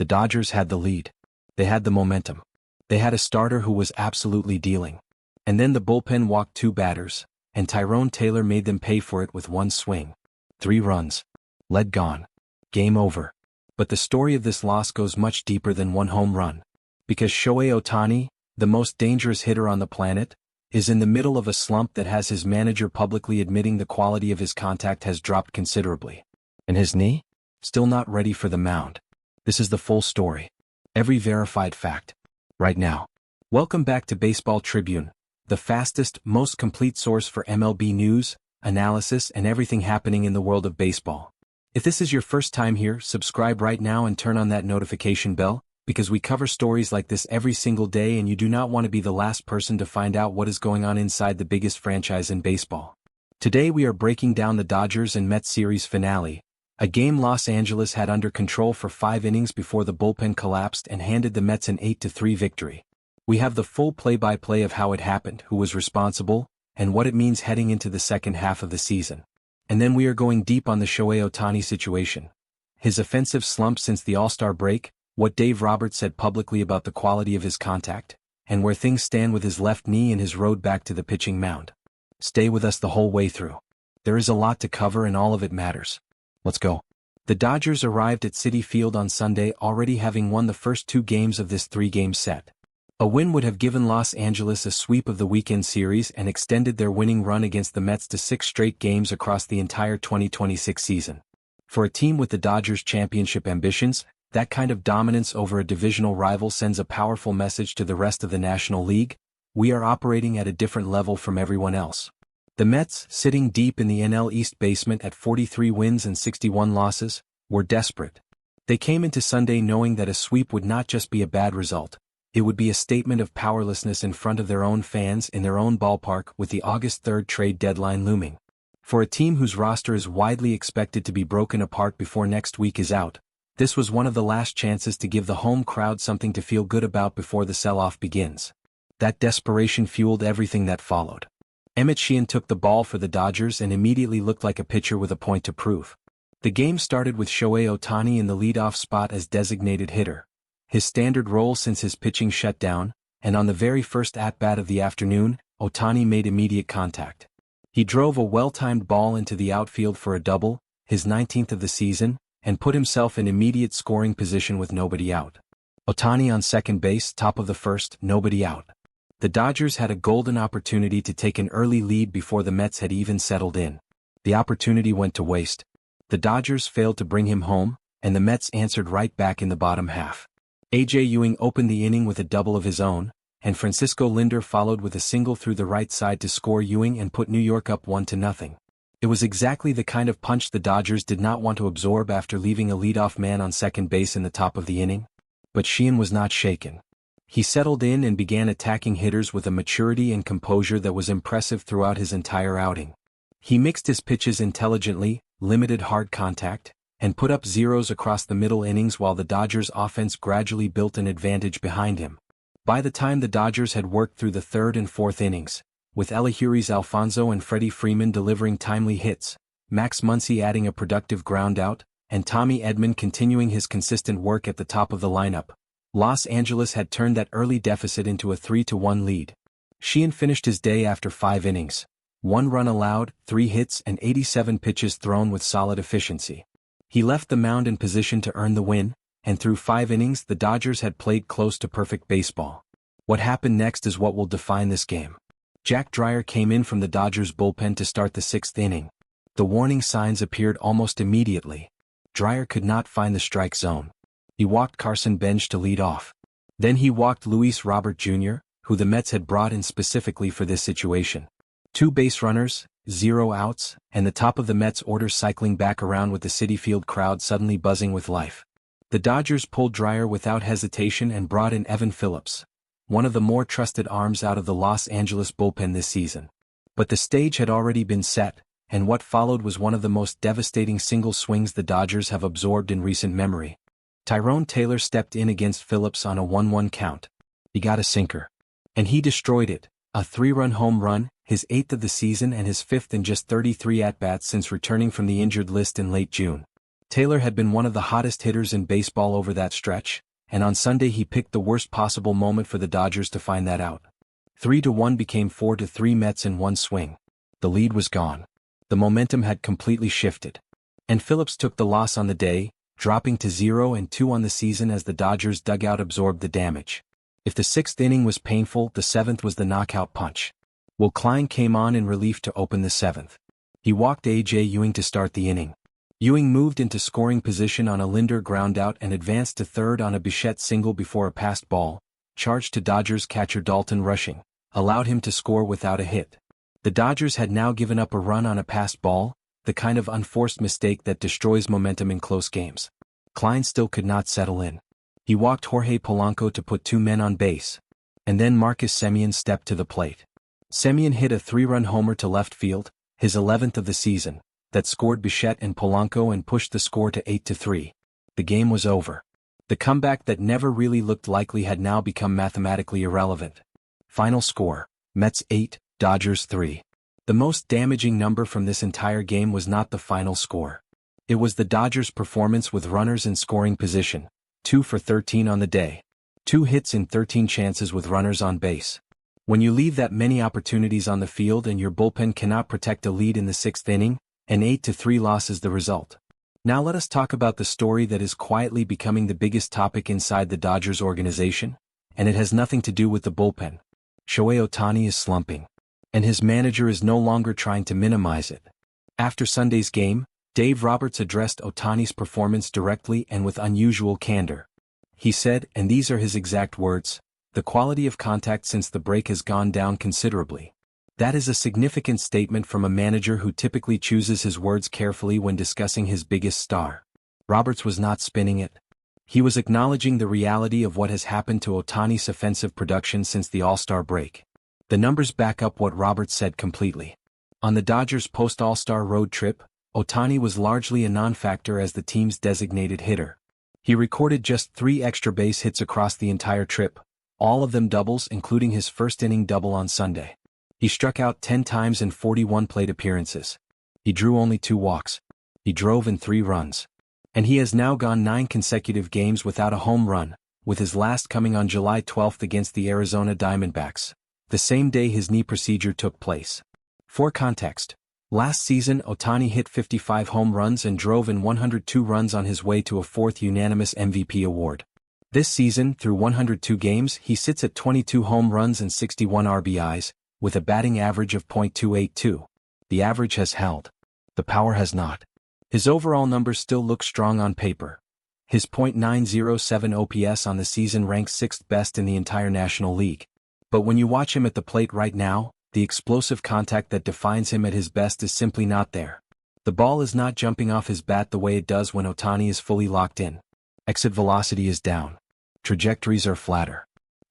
The Dodgers had the lead. They had the momentum. They had a starter who was absolutely dealing. And then the bullpen walked 2 batters, and Tyrone Taylor made them pay for it with 1 swing. 3 runs. Lead gone. Game over. But the story of this loss goes much deeper than 1 home run. Because Shohei Ohtani, the most dangerous hitter on the planet, is in the middle of a slump that has his manager publicly admitting the quality of his contact has dropped considerably. And his knee? Still not ready for the mound. This is the full story. Every verified fact. Right now. Welcome back to Baseball Tribune, the fastest, most complete source for MLB news, analysis, and everything happening in the world of baseball. If this is your first time here, subscribe right now and turn on that notification bell, because we cover stories like this every single day and you do not want to be the last person to find out what is going on inside the biggest franchise in baseball. Today we are breaking down the Dodgers and Mets series finale, a game Los Angeles had under control for 5 innings before the bullpen collapsed and handed the Mets an 8-3 victory. We have the full play-by-play of how it happened, who was responsible, and what it means heading into the second half of the season. And then we are going deep on the Shohei Ohtani situation. His offensive slump since the All-Star break, what Dave Roberts said publicly about the quality of his contact, and where things stand with his left knee and his road back to the pitching mound. Stay with us the whole way through. There is a lot to cover and all of it matters. Let's go. The Dodgers arrived at Citi Field on Sunday already having won the first 2 games of this 3-game set. A win would have given Los Angeles a sweep of the weekend series and extended their winning run against the Mets to 6 straight games across the entire 2026 season. For a team with the Dodgers' championship ambitions, that kind of dominance over a divisional rival sends a powerful message to the rest of the National League. We are operating at a different level from everyone else. The Mets, sitting deep in the NL East basement at 43 wins and 61 losses, were desperate. They came into Sunday knowing that a sweep would not just be a bad result. It would be a statement of powerlessness in front of their own fans in their own ballpark with the August 3rd trade deadline looming. For a team whose roster is widely expected to be broken apart before next week is out, this was one of the last chances to give the home crowd something to feel good about before the sell-off begins. That desperation fueled everything that followed. Emmett Sheehan took the ball for the Dodgers and immediately looked like a pitcher with a point to prove. The game started with Shohei Ohtani in the leadoff spot as designated hitter, his standard role since his pitching shut down, and on the very first at-bat of the afternoon, Ohtani made immediate contact. He drove a well-timed ball into the outfield for a double, his 19th of the season, and put himself in immediate scoring position with nobody out. Ohtani on second base, top of the first, nobody out. The Dodgers had a golden opportunity to take an early lead before the Mets had even settled in. The opportunity went to waste. The Dodgers failed to bring him home, and the Mets answered right back in the bottom half. A.J. Ewing opened the inning with a double of his own, and Francisco Lindor followed with a single through the right side to score Ewing and put New York up 1-0. It was exactly the kind of punch the Dodgers did not want to absorb after leaving a leadoff man on second base in the top of the inning. But Sheehan was not shaken. He settled in and began attacking hitters with a maturity and composure that was impressive throughout his entire outing. He mixed his pitches intelligently, limited hard contact, and put up zeros across the middle innings while the Dodgers' offense gradually built an advantage behind him. By the time the Dodgers had worked through the 3rd and 4th innings, with Eleuteris Alfonso and Freddie Freeman delivering timely hits, Max Muncy adding a productive groundout, and Tommy Edman continuing his consistent work at the top of the lineup, Los Angeles had turned that early deficit into a 3-1 lead. Sheehan finished his day after 5 innings, 1 run allowed, 3 hits and 87 pitches thrown with solid efficiency. He left the mound in position to earn the win, and through 5 innings the Dodgers had played close to perfect baseball. What happened next is what will define this game. Jack Dreyer came in from the Dodgers bullpen to start the 6th inning. The warning signs appeared almost immediately. Dreyer could not find the strike zone. He walked Carson Bench to lead off. Then he walked Luis Robert Jr., who the Mets had brought in specifically for this situation. 2 base runners, 0 outs, and the top of the Mets order cycling back around with the Citi Field crowd suddenly buzzing with life. The Dodgers pulled Dreyer without hesitation and brought in Evan Phillips, one of the more trusted arms out of the Los Angeles bullpen this season. But the stage had already been set, and what followed was one of the most devastating single swings the Dodgers have absorbed in recent memory. Tyrone Taylor stepped in against Phillips on a 1-1 count. He got a sinker. And he destroyed it, a 3-run home run, his 8th of the season and his 5th in just 33 at-bats since returning from the injured list in late June. Taylor had been one of the hottest hitters in baseball over that stretch, and on Sunday he picked the worst possible moment for the Dodgers to find that out. 3-1 became 4-3 Mets in one swing. The lead was gone. The momentum had completely shifted. And Phillips took the loss on the day, dropping to 0-2 on the season as the Dodgers dugout absorbed the damage. If the sixth inning was painful, the seventh was the knockout punch. Will Klein came on in relief to open the seventh. He walked A.J. Ewing to start the inning. Ewing moved into scoring position on a Linder groundout and advanced to third on a Bichette single before a passed ball, charged to Dodgers catcher Dalton rushing, allowed him to score without a hit. The Dodgers had now given up a run on a passed ball, the kind of unforced mistake that destroys momentum in close games. Klein still could not settle in. He walked Jorge Polanco to put two men on base. And then Marcus Semien stepped to the plate. Semien hit a 3-run homer to left field, his 11th of the season, that scored Bichette and Polanco and pushed the score to 8-3. The game was over. The comeback that never really looked likely had now become mathematically irrelevant. Final score, Mets 8, Dodgers 3. The most damaging number from this entire game was not the final score. It was the Dodgers' performance with runners in scoring position, 2 for 13 on the day. 2 hits in 13 chances with runners on base. When you leave that many opportunities on the field and your bullpen cannot protect a lead in the sixth inning, an 8-3 loss is the result. Now let us talk about the story that is quietly becoming the biggest topic inside the Dodgers organization, and it has nothing to do with the bullpen. Shohei Ohtani is slumping. And his manager is no longer trying to minimize it. After Sunday's game, Dave Roberts addressed Ohtani's performance directly and with unusual candor. He said, and these are his exact words, "The quality of contact since the break has gone down considerably." That is a significant statement from a manager who typically chooses his words carefully when discussing his biggest star. Roberts was not spinning it. He was acknowledging the reality of what has happened to Ohtani's offensive production since the All-Star break. The numbers back up what Roberts said completely. On the Dodgers' post-All-Star road trip, Ohtani was largely a non-factor as the team's designated hitter. He recorded just 3 extra base hits across the entire trip, all of them doubles including his first-inning double on Sunday. He struck out 10 times in 41 plate appearances. He drew only 2 walks. He drove in 3 runs. And he has now gone 9 consecutive games without a home run, with his last coming on July 12 against the Arizona Diamondbacks, the same day his knee procedure took place. For context, last season Ohtani hit 55 home runs and drove in 102 runs on his way to a 4th unanimous MVP award. This season, through 102 games, he sits at 22 home runs and 61 RBIs, with a batting average of .282. The average has held. The power has not. His overall numbers still look strong on paper. His .907 OPS on the season ranks 6th best in the entire National League. But when you watch him at the plate right now, the explosive contact that defines him at his best is simply not there. The ball is not jumping off his bat the way it does when Ohtani is fully locked in. Exit velocity is down. Trajectories are flatter.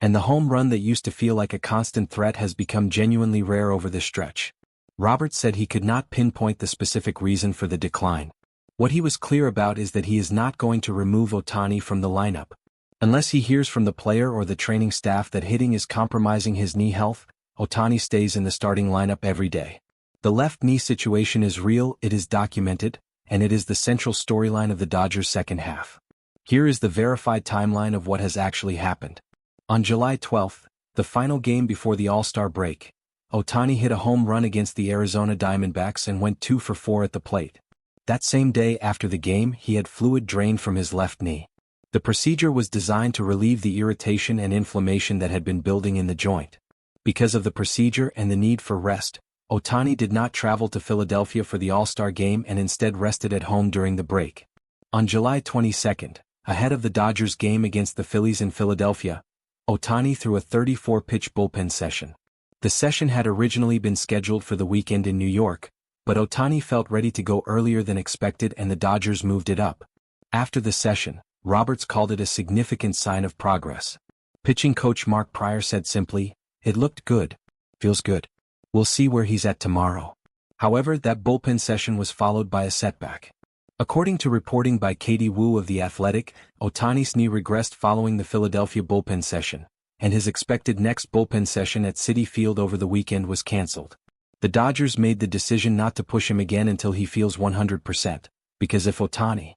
And the home run that used to feel like a constant threat has become genuinely rare over this stretch. Roberts said he could not pinpoint the specific reason for the decline. What he was clear about is that he is not going to remove Ohtani from the lineup. Unless he hears from the player or the training staff that hitting is compromising his knee health, Ohtani stays in the starting lineup every day. The left knee situation is real, it is documented, and it is the central storyline of the Dodgers' second half. Here is the verified timeline of what has actually happened. On July 12, the final game before the All-Star break, Ohtani hit a home run against the Arizona Diamondbacks and went 2 for 4 at the plate. That same day after the game, he had fluid drained from his left knee. The procedure was designed to relieve the irritation and inflammation that had been building in the joint. Because of the procedure and the need for rest, Ohtani did not travel to Philadelphia for the All-Star game and instead rested at home during the break. On July 22, ahead of the Dodgers game against the Phillies in Philadelphia, Ohtani threw a 34-pitch bullpen session. The session had originally been scheduled for the weekend in New York, but Ohtani felt ready to go earlier than expected and the Dodgers moved it up. After the session, Roberts called it a significant sign of progress. Pitching coach Mark Prior said simply, "It looked good. Feels good. We'll see where he's at tomorrow." However, that bullpen session was followed by a setback. According to reporting by Katie Wu of The Athletic, Ohtani's knee regressed following the Philadelphia bullpen session, and his expected next bullpen session at Citi Field over the weekend was canceled. The Dodgers made the decision not to push him again until he feels 100%, because if Ohtani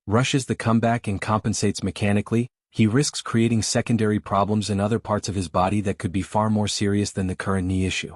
rushes the comeback and compensates mechanically, he risks creating secondary problems in other parts of his body that could be far more serious than the current knee issue.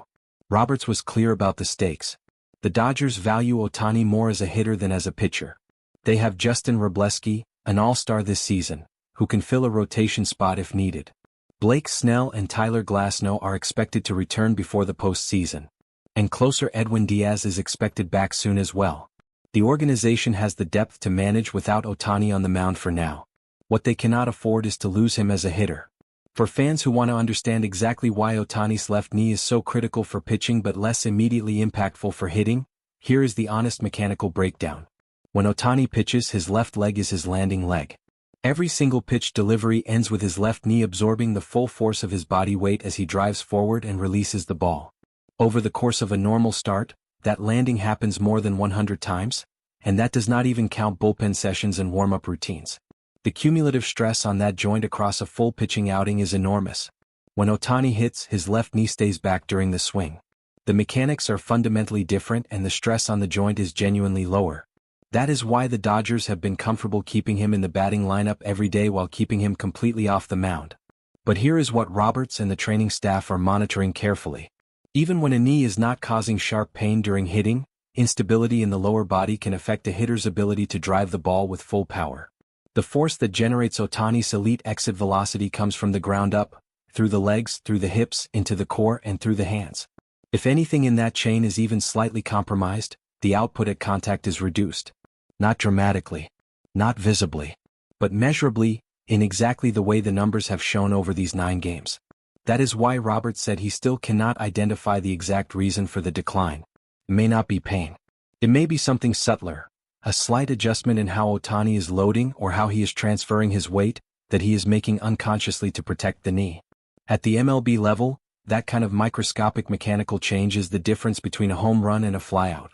Roberts was clear about the stakes. The Dodgers value Ohtani more as a hitter than as a pitcher. They have Justin Robleski, an all-star this season, who can fill a rotation spot if needed. Blake Snell and Tyler Glasnow are expected to return before the postseason. And closer Edwin Diaz is expected back soon as well. The organization has the depth to manage without Ohtani on the mound for now. What they cannot afford is to lose him as a hitter. For fans who want to understand exactly why Ohtani's left knee is so critical for pitching but less immediately impactful for hitting, here is the honest mechanical breakdown. When Ohtani pitches, his left leg is his landing leg. Every single pitch delivery ends with his left knee absorbing the full force of his body weight as he drives forward and releases the ball. Over the course of a normal start, that landing happens more than 100 times, and that does not even count bullpen sessions and warm-up routines. The cumulative stress on that joint across a full pitching outing is enormous. When Ohtani hits, his left knee stays back during the swing. The mechanics are fundamentally different and the stress on the joint is genuinely lower. That is why the Dodgers have been comfortable keeping him in the batting lineup every day while keeping him completely off the mound. But here is what Roberts and the training staff are monitoring carefully. Even when a knee is not causing sharp pain during hitting, instability in the lower body can affect a hitter's ability to drive the ball with full power. The force that generates Ohtani's elite exit velocity comes from the ground up, through the legs, through the hips, into the core and through the hands. If anything in that chain is even slightly compromised, the output at contact is reduced. Not dramatically, not visibly, but measurably, in exactly the way the numbers have shown over these 9 games. That is why Roberts said he still cannot identify the exact reason for the decline. It may not be pain. It may be something subtler. A slight adjustment in how Ohtani is loading or how he is transferring his weight that he is making unconsciously to protect the knee. At the MLB level, that kind of microscopic mechanical change is the difference between a home run and a flyout.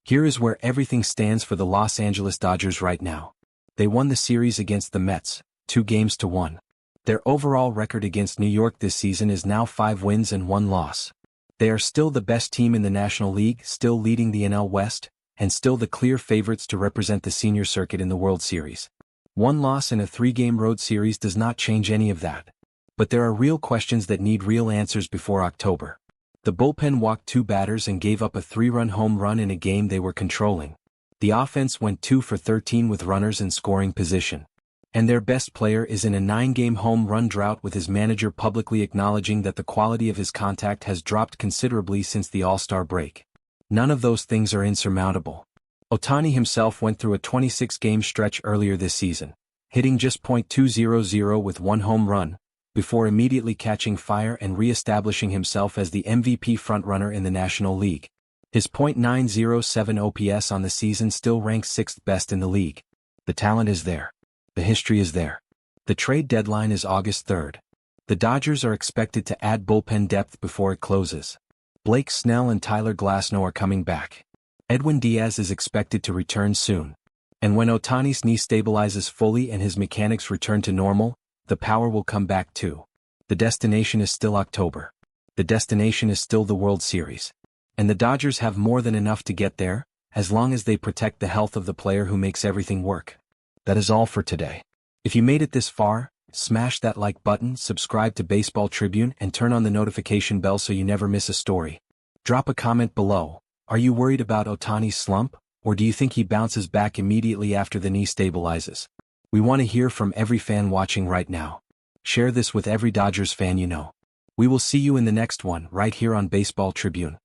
Here is where everything stands for the Los Angeles Dodgers right now. They won the series against the Mets, 2-1. Their overall record against New York this season is now 5 wins and 1 loss. They are still the best team in the National League, still leading the NL West, and still the clear favorites to represent the senior circuit in the World Series. 1 loss in a 3-game road series does not change any of that. But there are real questions that need real answers before October. The bullpen walked 2 batters and gave up a 3-run home run in a game they were controlling. The offense went 2 for 13 with runners in scoring position. And their best player is in a 9-game home run drought with his manager publicly acknowledging that the quality of his contact has dropped considerably since the All-Star break. None of those things are insurmountable. Ohtani himself went through a 26-game stretch earlier this season, hitting just .200 with 1 home run, before immediately catching fire and re-establishing himself as the MVP frontrunner in the National League. His .907 OPS on the season still ranks 6th best in the league. The talent is there. The history is there. The trade deadline is August 3rd. The Dodgers are expected to add bullpen depth before it closes. Blake Snell and Tyler Glasnow are coming back. Edwin Diaz is expected to return soon. And when Ohtani's knee stabilizes fully and his mechanics return to normal, the power will come back too. The destination is still October. The destination is still the World Series. And the Dodgers have more than enough to get there, as long as they protect the health of the player who makes everything work. That is all for today. If you made it this far, smash that like button, subscribe to Baseball Tribune, and turn on the notification bell so you never miss a story. Drop a comment below. Are you worried about Ohtani's slump, or do you think he bounces back immediately after the knee stabilizes? We want to hear from every fan watching right now. Share this with every Dodgers fan you know. We will see you in the next one right here on Baseball Tribune.